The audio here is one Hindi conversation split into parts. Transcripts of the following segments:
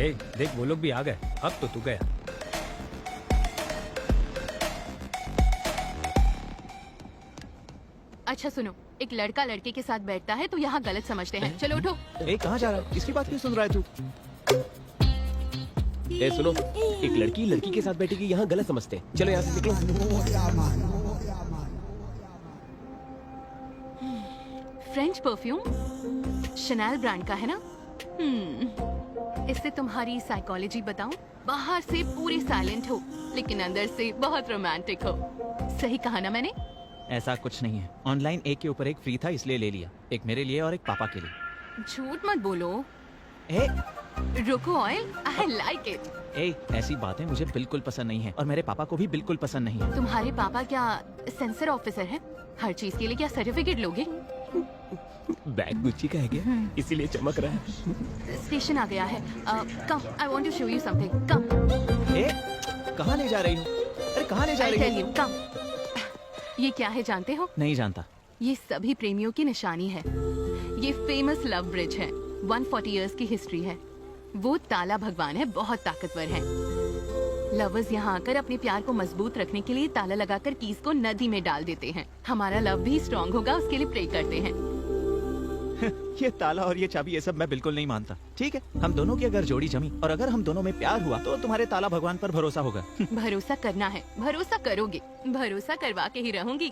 हे, देख वो लोग भी आ गए। अब तो तू गया। अच्छा सुनो, एक लड़का लड़के के साथ बैठता है तो यहाँ गलत समझते हैं। चलो उठो। ए, कहाँ जा रहा है? किसकी बात क्यों सुन रहा है तू? ए सुनो, एक लड़की लड़की के साथ बैठेगी यहाँ गलत समझते हैं। चलो यहाँ से निकलो। फ्रेंच परफ्यूम शनैल ब्रांड का है ना? इससे तुम्हारी साइकोलॉजी बताऊं? बाहर से पूरे साइलेंट हो लेकिन अंदर से बहुत रोमांटिक हो। सही कहा ना मैंने? ऐसा कुछ नहीं है। ऑनलाइन एक के ऊपर एक फ्री था इसलिए ले लिया। एक मेरे लिए और एक पापा के लिए। झूठ मत बोलो। ए, रुको ऑयल, आई लाइक इट। ए, ऐसी बातें मुझे बिल्कुल पसंद नहीं है और मेरे पापा को भी बिल्कुल पसंद नहीं है। तुम्हारे पापा क्या सेंसर ऑफिसर है? हर चीज के लिए क्या सर्टिफिकेट लोगे? बैग गुच्ची का है क्या? इसीलिए चमक रहा है। स्टेशन आ गया है। Come, I want to show you something. Come. ए, कहाँ ले जा रही हूँ? अरे कहाँ ले जा आई रही टेल हूँ? यू, कम। ये क्या है जानते हो? नहीं जानता। ये सभी प्रेमियों की निशानी है। ये फेमस लव ब्रिज है। 140 इयर्स की हिस्ट्री है। वो ताला भगवान है, बहुत ताकतवर है। लवर्स यहाँ आकर अपने प्यार को मजबूत रखने के लिए ताला लगाकर कीज को नदी में डाल देते हैं। हमारा लव भी स्ट्रॉन्ग होगा उसके लिए प्रे करते हैं। ये ताला और ये चाबी ये सब मैं बिल्कुल नहीं मानता। ठीक है, हम दोनों की अगर जोड़ी जमी और अगर हम दोनों में प्यार हुआ तो तुम्हारे ताला भगवान पर भरोसा होगा। भरोसा करना है, भरोसा करोगे, भरोसा करवा के ही रहूंगी।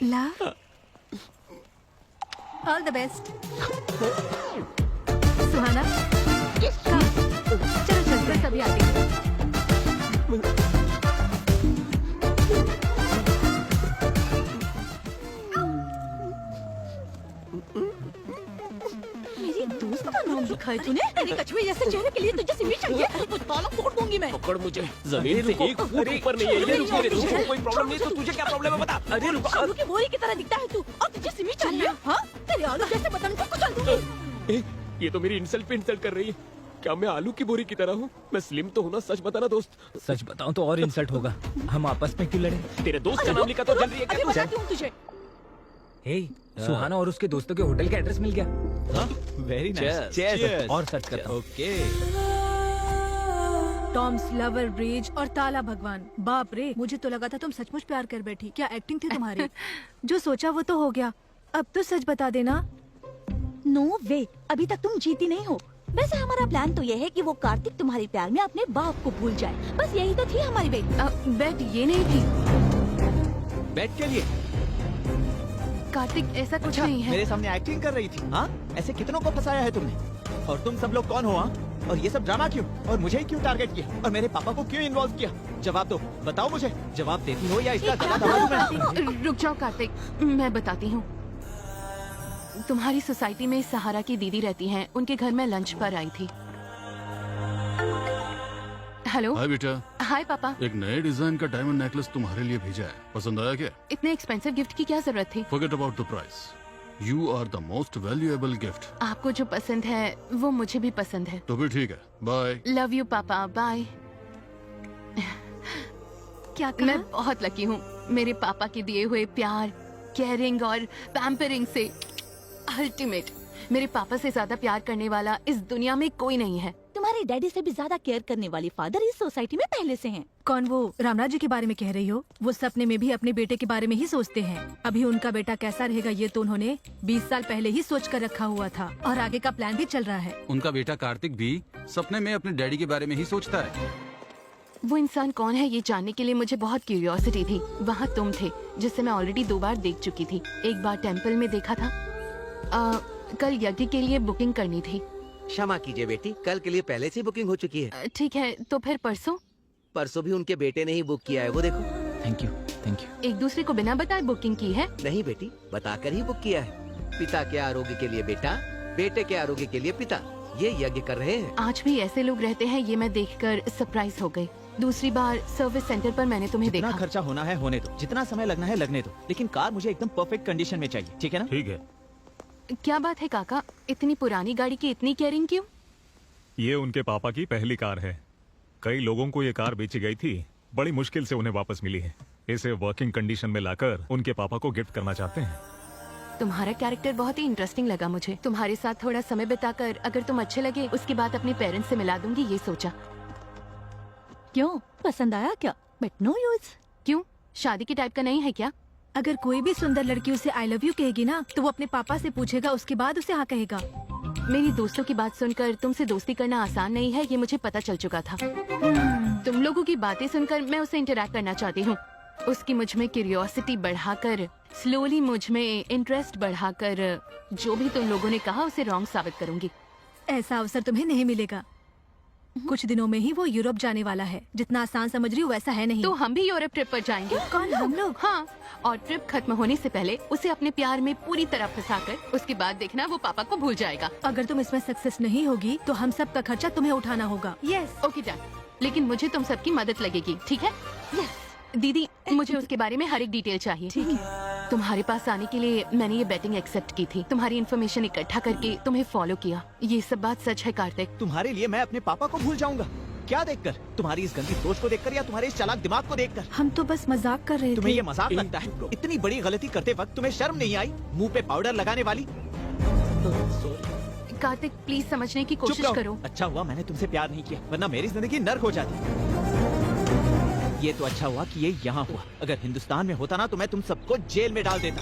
Love, all the best. Suhana, चलो चलते सभी आते हैं। मेरी दोस्त का नाम लिखा है तूने? तेरे कछुए जैसे चेहरे के लिए तुझे सिमी चाहिए? तो ताला फोड़ दूंगी मैं। पकड़ मुझे, जमीन से 1 फुट ऊपर नहीं है ये। रुक रे, तुझे कोई प्रॉब्लम नहीं तो तुझे क्या प्रॉब्लम है बता। अरे रुक। आलू की बोरी की तरह दिखता है तू और तुझे सिमी चाहिए? हाँ, तेरे आलू जैसे बदन को कुचल दूंगी। ये तो मेरी इंसल्ट पे इंसल्ट कर रही है। क्या मैं आलू की बोरी की तरह हूँ? मैं स्लिम तो हूँ ना, सच बताना दोस्त। सच बताऊं तो और इंसल्ट होगा। हम आपस में क्यों लड़े? तेरे दोस्त का नाम लिखा तो जल रही है क्या अभी तू? बताती हूँ तुझे। हे, सुहाना और उसके दोस्तों के होटल का एड्रेस मिल गया। हाँ, वेरी नाइस। चीयर्स। और सर्च करता हूँ। ओके। टॉम्स लवर ब्रिज और ताला भगवान। बाप रे, मुझे तो लगा था तुम सचमुच प्यार कर बैठी। क्या एक्टिंग थी तुम्हारी? जो सोचा वो तो हो गया। अब तो सच बता देना। नो वे, अभी तक तुम जीती नहीं हो। वैसे हमारा प्लान तो ये है कि वो कार्तिक तुम्हारे प्यार में अपने बाप को भूल जाए। बस यही तो थी हमारी बेट। बेट ये नहीं थी। बैट के लिए कार्तिक ऐसा कुछ अच्छा, नहीं है। मेरे सामने एक्टिंग कर रही थी। हाँ, ऐसे कितनों को फंसाया है तुमने? और तुम सब लोग कौन हो? हाँ, और ये सब ड्रामा क्यों? और मुझे ही क्यों टारगेट किया? और मेरे पापा को क्यों इन्वॉल्व किया? जवाब दो, बताओ मुझे। जवाब देती हो या इसका गला दबा दूं मैं? रुक जाओ कार्तिक, मैं बताती हूँ। तुम्हारी सोसाइटी में सहारा की दीदी रहती हैं। उनके घर में लंच पर आई थी। हेलो। हाय बेटा। हाय पापा। एक नए डिजाइन का डायमंड नेकलेस तुम्हारे लिए भेजा है, पसंद आया क्या? इतने एक्सपेंसिव गिफ्ट की क्या जरूरत थी? Forget about the price, you are the most valuable gift. आपको जो पसंद है वो मुझे भी पसंद है। तो फिर ठीक है, बाय। लव यू पापा, बाय। क्या कहा? मैं बहुत लकी हूँ। मेरे पापा के दिए हुए प्यार, केयरिंग और पैम्परिंग से अल्टीमेट। मेरे पापा से ज्यादा प्यार करने वाला इस दुनिया में कोई नहीं है। तुम्हारे डैडी से भी ज्यादा केयर करने वाली फादर इस सोसाइटी में पहले से हैं। कौन? वो रामराज जी के बारे में कह रही हो? वो सपने में भी अपने बेटे के बारे में ही सोचते हैं। अभी उनका बेटा कैसा रहेगा ये तो उन्होंने 20 साल पहले ही सोच कर रखा हुआ था और आगे का प्लान भी चल रहा है। उनका बेटा कार्तिक भी सपने में अपने डैडी के बारे में ही सोचता है। वो इंसान कौन है ये जानने के लिए मुझे बहुत क्यूरियोसिटी थी। वहाँ तुम थे जिससे मैं ऑलरेडी 2 बार देख चुकी थी। एक बार टेम्पल में देखा था। कल यज्ञ के लिए बुकिंग करनी थी। क्षमा कीजिए बेटी, कल के लिए पहले से बुकिंग हो चुकी है। ठीक है, तो फिर परसों? परसों भी उनके बेटे ने ही बुक किया है, वो देखो। Thank you, thank you. एक दूसरे को बिना बताए बुकिंग की है? नहीं बेटी, बताकर ही बुक किया है। पिता के आरोग्य के लिए बेटा, बेटे के आरोग्य के लिए पिता, ये यज्ञ कर रहे हैं। आज भी ऐसे लोग रहते हैं, ये मैं देखकर सरप्राइज हो गई। दूसरी बार सर्विस सेंटर पर मैंने तुम्हें जितना देखा। खर्चा होना है होने दो, जितना समय लगना है लगने दो, लेकिन कार मुझे एकदम परफेक्ट कंडीशन में चाहिए। ठीक है ना? ठीक है। क्या बात है काका, इतनी पुरानी गाड़ी की इतनी केयरिंग क्यों? ये उनके पापा की पहली कार है। कई लोगों को ये कार बेची गई थी, बड़ी मुश्किल से उन्हें वापस मिली है। इसे वर्किंग कंडीशन में लाकर उनके पापा को गिफ्ट करना चाहते हैं। तुम्हारा कैरेक्टर बहुत ही इंटरेस्टिंग लगा मुझे। तुम्हारे साथ थोड़ा समय बिताकर अगर तुम अच्छे लगे उसके बाद अपने पेरेंट्स से मिला दूंगी, ये सोचा। क्यों, पसंद आया क्या? But no use. क्यों, शादी के टाइप का नहीं है क्या? अगर कोई भी सुंदर लड़की उसे आई लव यू कहेगी ना तो वो अपने पापा से पूछेगा, उसके बाद उसे हाँ कहेगा। मेरी दोस्तों की बात सुनकर तुमसे दोस्ती करना आसान नहीं है, ये मुझे पता चल चुका था। तुम लोगों की बातें सुनकर मैं उससे इंटरेक्ट करना चाहती हूँ। उसकी मुझ में क्यूरियोसिटी बढ़ाकर, स्लोली मुझ में इंटरेस्ट बढ़ाकर, जो भी तुम लोगों ने कहा उसे रॉन्ग साबित करूंगी। ऐसा अवसर तुम्हें नहीं मिलेगा। कुछ दिनों में ही वो यूरोप जाने वाला है। जितना आसान समझ रही हूँ वैसा है नहीं। तो हम भी यूरोप ट्रिप पर जाएंगे। कौन, हम लोग? हाँ, और ट्रिप खत्म होने से पहले उसे अपने प्यार में पूरी तरह फंसाकर उसके बाद देखना वो पापा को भूल जाएगा। अगर तुम इसमें सक्सेस नहीं होगी तो हम सब का खर्चा तुम्हें उठाना होगा। Yes, okay done. लेकिन मुझे तुम सबकी मदद लगेगी, ठीक है? यस दीदी, मुझे उसके बारे में हर एक डिटेल चाहिए। ठीक है। तुम्हारे पास आने के लिए मैंने ये बेटिंग एक्सेप्ट की थी। तुम्हारी इन्फॉर्मेशन इकट्ठा करके तुम्हें फॉलो किया। ये सब बात सच है कार्तिक। तुम्हारे लिए मैं अपने पापा को भूल जाऊंगा? क्या देखकर? तुम्हारी इस गंदी सोच को देखकर या तुम्हारे इस चालाक दिमाग को देखकर? हम तो बस मजाक कर रहे तुम्हें थे। ये मजाक लगता है? इतनी बड़ी गलती करते वक्त तुम्हें शर्म नहीं आई? मुंह पे पाउडर लगाने वाली। कार्तिक प्लीज समझने की चुप कोशिश रहो। करो। अच्छा हुआ मैंने तुमसे प्यार नहीं किया, वरना मेरी जिंदगी नर्क हो जाती। ये तो अच्छा हुआ कि ये यहाँ हुआ। अगर हिंदुस्तान में होता ना तो मैं तुम सबको जेल में डाल देता।